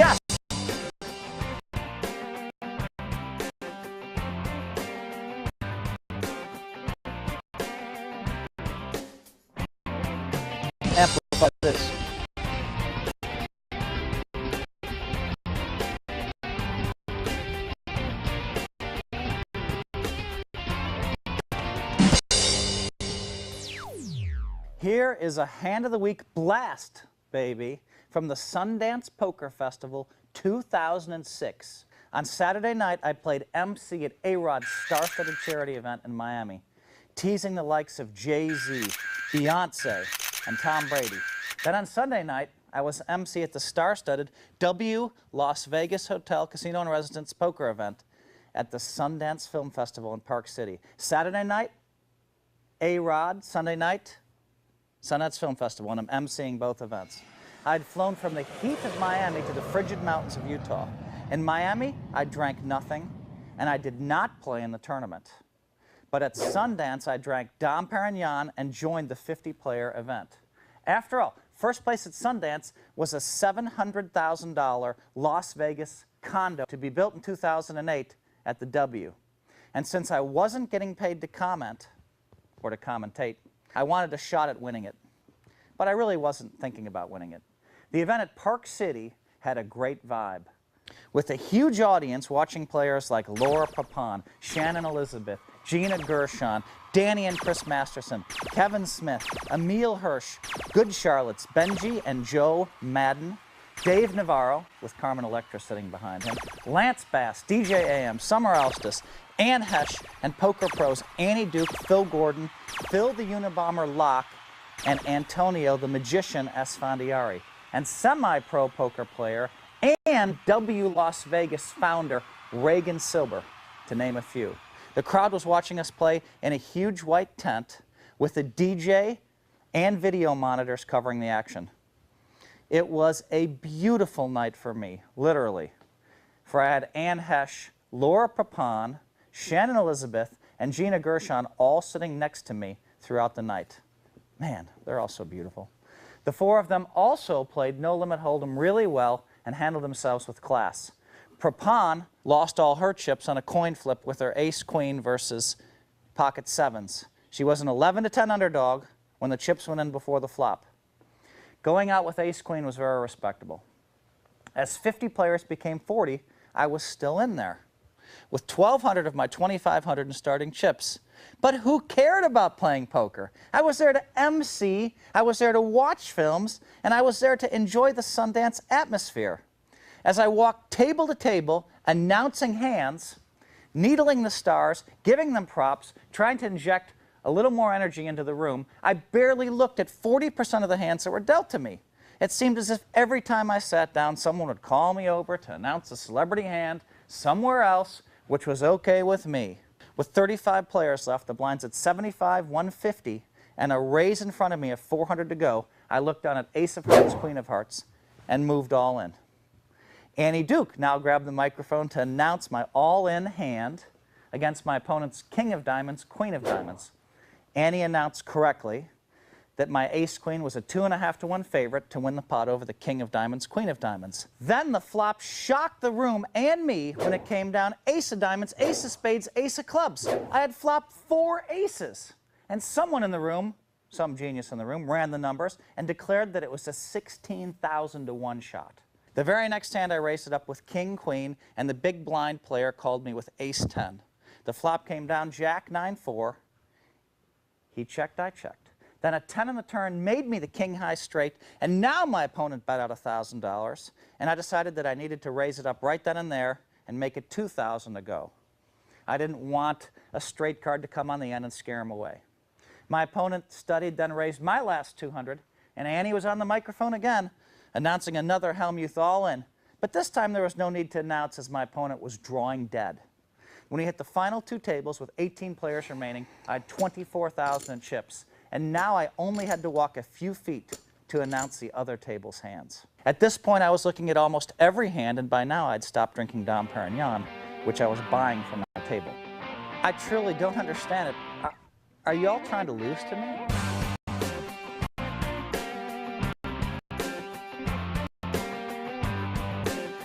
Yes! Amplify this. Here is a Hand of the Week blast, baby, from the Sundance Poker Festival 2006. On Saturday night, I played MC at A-Rod's star-studded charity event in Miami, teasing the likes of Jay-Z, Beyonce, and Tom Brady. Then on Sunday night, I was MC at the star-studded W Las Vegas Hotel Casino and Residence poker event at the Sundance Film Festival in Park City. Saturday night, A-Rod. Sunday night, Sundance Film Festival, and I'm emceeing both events. I'd flown from the heat of Miami to the frigid mountains of Utah. In Miami, I drank nothing, and I did not play in the tournament. But at Sundance, I drank Dom Perignon and joined the 50-player event. After all, first place at Sundance was a $700,000 Las Vegas condo to be built in 2008 at the W. And since I wasn't getting paid to comment, or to commentate, I wanted a shot at winning it. But I really wasn't thinking about winning it. The event at Park City had a great vibe, with a huge audience watching players like Laura Papon, Shannon Elizabeth, Gina Gershon, Danny and Chris Masterson, Kevin Smith, Emile Hirsch, Good Charlottes, Benji and Joe Madden, Dave Navarro, with Carmen Electra sitting behind him, Lance Bass, DJ AM, Summer Alstus, Ann Hesh, and poker pros Annie Duke, Phil Gordon, Phil the Unabomber Locke, and Antonio the Magician Esfandiari, and semi-pro poker player and W Las Vegas founder Reagan Silber, to name a few. The crowd was watching us play in a huge white tent with a DJ and video monitors covering the action. It was a beautiful night for me, literally, for I had Ann Hesh, Laura Papon, Shannon Elizabeth, and Gina Gershon all sitting next to me throughout the night. Man, they're all so beautiful. The four of them also played No Limit Hold'em really well and handled themselves with class. Papon lost all her chips on a coin flip with her ace-queen versus pocket sevens. She was an 11-10 underdog when the chips went in before the flop. Going out with ace-queen was very respectable. As 50 players became 40, I was still in there, with 1,200 of my 2,500 in starting chips. But who cared about playing poker? I was there to MC, I was there to watch films, and I was there to enjoy the Sundance atmosphere. As I walked table to table, announcing hands, needling the stars, giving them props, trying to inject a little more energy into the room, I barely looked at 40% of the hands that were dealt to me. It seemed as if every time I sat down, someone would call me over to announce a celebrity hand somewhere else, which was okay with me. With 35 players left, the blinds at 75, 150, and a raise in front of me of 400 to go, I looked down at ace of hearts, queen of hearts, and moved all in. Annie Duke now grabbed the microphone to announce my all-in hand against my opponent's king of diamonds, queen of diamonds. Annie announced correctly that my ace-queen was a 2.5 to 1 favorite to win the pot over the king of diamonds, queen of diamonds. Then the flop shocked the room and me when it came down ace of diamonds, ace of spades, ace of clubs. I had flopped 4 aces, and someone in the room, some genius in the room, ran the numbers and declared that it was a 16,000 to 1 shot. The very next hand I raised it up with king, queen, and the big blind player called me with ace 10. The flop came down jack 9-4. He checked, I checked. Then a 10 on the turn made me the king high straight, and now my opponent bet out $1,000, and I decided that I needed to raise it up right then and there and make it 2,000 to go. I didn't want a straight card to come on the end and scare him away. My opponent studied, then raised my last 200, and Annie was on the microphone again, announcing another Helmuth all-in. But this time there was no need to announce, as my opponent was drawing dead. When he hit the final 2 tables with 18 players remaining, I had 24,000 in chips. And now I only had to walk a few feet to announce the other table's hands. At this point, I was looking at almost every hand, and by now I'd stopped drinking Dom Perignon, which I was buying from my table. I truly don't understand it. Are you all trying to lose to me?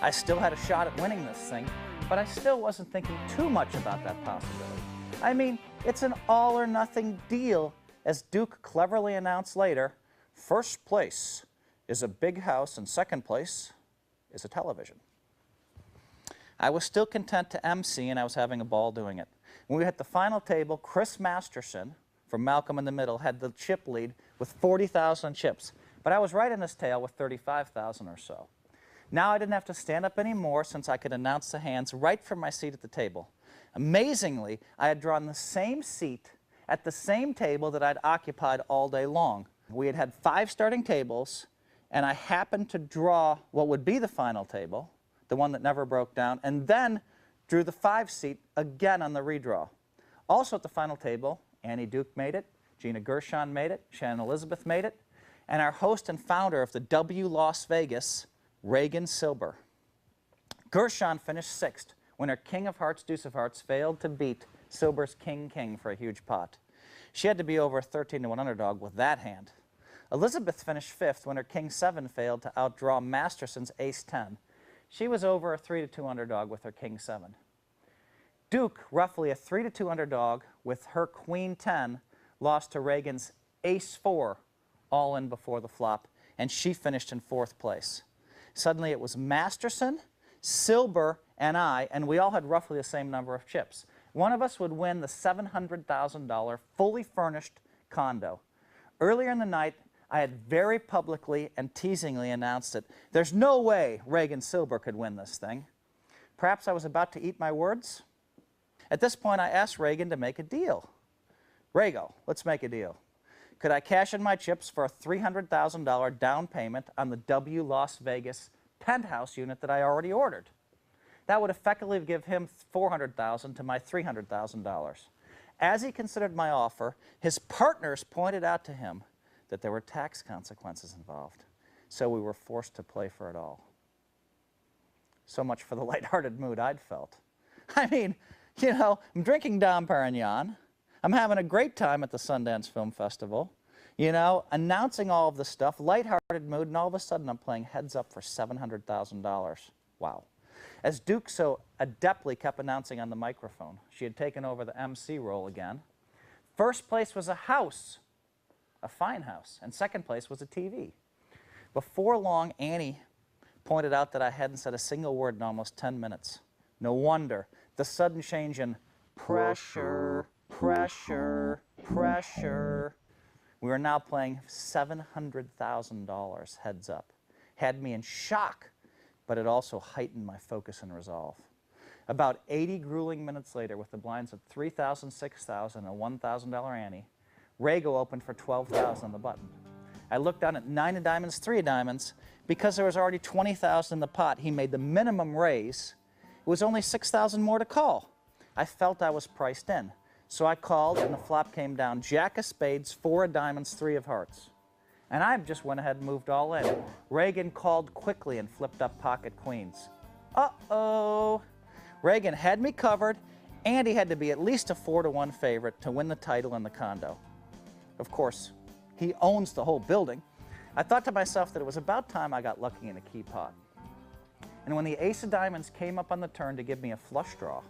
I still had a shot at winning this thing, but I still wasn't thinking too much about that possibility. I mean, it's an all or nothing deal, as Duke cleverly announced later. First place is a big house and second place is a television. I was still content to MC, and I was having a ball doing it. When we hit the final table, Chris Masterson from Malcolm in the Middle had the chip lead with 40,000 chips, but I was right in his tail with 35,000 or so. Now I didn't have to stand up anymore, since I could announce the hands right from my seat at the table. Amazingly, I had drawn the same seat at the same table that I'd occupied all day long. We had had 5 starting tables, and I happened to draw what would be the final table, the one that never broke down, and then drew the 5 seat again on the redraw. Also at the final table, Annie Duke made it, Gina Gershon made it, Shannon Elizabeth made it, and our host and founder of the W Las Vegas, Reagan Silber. Gershon finished 6th when her King of Hearts, Deuce of Hearts failed to beat Silber's King King for a huge pot. She had to be over a 13-to-1 underdog with that hand. Elizabeth finished 5th when her King 7 failed to outdraw Masterson's Ace 10. She was over a 3-to-2 underdog with her King 7. Duke, roughly a 3-to-2 underdog with her Queen 10, lost to Reagan's Ace 4, all in before the flop, and she finished in 4th place. Suddenly it was Masterson, Silber, and I, and we all had roughly the same number of chips. One of us would win the $700,000 fully furnished condo. Earlier in the night, I had very publicly and teasingly announced that there's no way Reagan Silber could win this thing. Perhaps I was about to eat my words. At this point, I asked Reagan to make a deal. Rago, let's make a deal. Could I cash in my chips for a $300,000 down payment on the W Las Vegas penthouse unit that I already ordered? That would effectively give him $400,000 to my $300,000. As he considered my offer, his partners pointed out to him that there were tax consequences involved, so we were forced to play for it all. So much for the lighthearted mood I'd felt. I mean, you know, I'm drinking Dom Perignon. I'm having a great time at the Sundance Film Festival, you know, announcing all of this stuff, lighthearted mood, and all of a sudden I'm playing heads up for $700,000. Wow. As Duke so adeptly kept announcing on the microphone, she had taken over the MC role again. First place was a house, a fine house, and second place was a TV. Before long, Annie pointed out that I hadn't said a single word in almost 10 minutes. No wonder. The sudden change in pressure, pressure, pressure. We were now playing $700,000 heads up. Had me in shock, but it also heightened my focus and resolve. About 80 grueling minutes later, with the blinds at $3,000, $6,000, and a $1,000 ante, Rago opened for $12,000 on the button. I looked down at 9 of diamonds, 3 of diamonds. Because there was already $20,000 in the pot, he made the minimum raise. It was only $6,000 more to call. I felt I was priced in. So I called, and the flop came down Jack of spades, 4 of diamonds, 3 of hearts. And I just went ahead and moved all in. Reagan called quickly and flipped up pocket queens. Uh-oh. Reagan had me covered, and he had to be at least a 4-to-1 favorite to win the title and the condo. Of course, he owns the whole building. I thought to myself that it was about time I got lucky in a key pot. And when the ace of diamonds came up on the turn to give me a flush draw,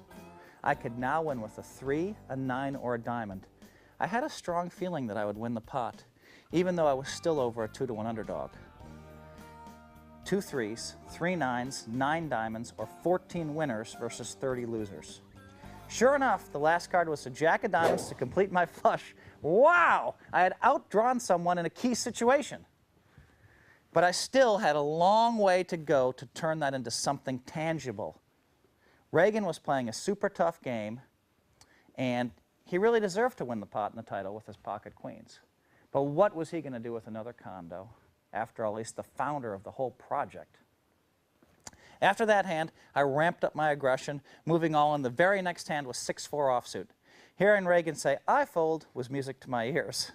I could now win with a 3, a 9, or a diamond. I had a strong feeling that I would win the pot, even though I was still over a 2-to-1 underdog. 2 threes, 3 nines, 9 diamonds, or 14 winners versus 30 losers. Sure enough, the last card was a Jack of diamonds to complete my flush. Wow! I had outdrawn someone in a key situation. But I still had a long way to go to turn that into something tangible. Reagan was playing a super tough game, and he really deserved to win the pot and the title with his pocket queens. But what was he going to do with another condo? After all, he's the founder of the whole project. After that hand, I ramped up my aggression, moving all in. The very next hand was 6-4 offsuit. Hearing Reagan say, "I fold," was music to my ears.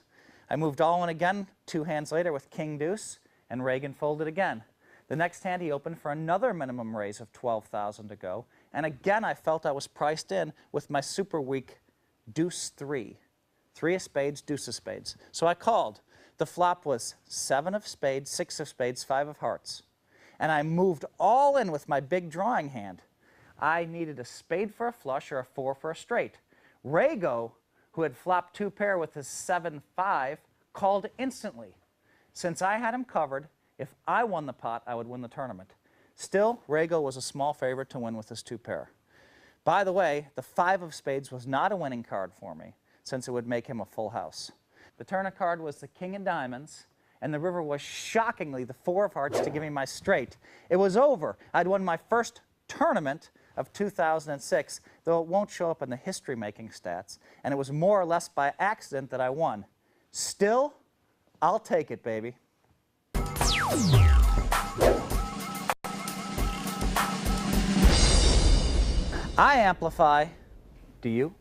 I moved all in again 2 hands later with King Deuce, and Reagan folded again. The next hand he opened for another minimum raise of $12,000 to go, and again I felt I was priced in with my super weak Deuce 3. 3 of spades, Deuce of spades. So I called. The flop was 7 of spades, 6 of spades, 5 of hearts. and I moved all in with my big drawing hand. I needed a spade for a flush or a 4 for a straight. Rago, who had flopped 2 pair with his 7-5, called instantly. Since I had him covered, if I won the pot, I would win the tournament. Still, Rago was a small favorite to win with his 2 pair. By the way, the 5 of spades was not a winning card for me, since it would make him a full house. The tournament card was the king of diamonds, and the river was shockingly the 4 of hearts to give me my straight. It was over. I'd won my first tournament of 2006, though it won't show up in the history-making stats, and it was more or less by accident that I won. Still, I'll take it, baby. I amplify. Do you?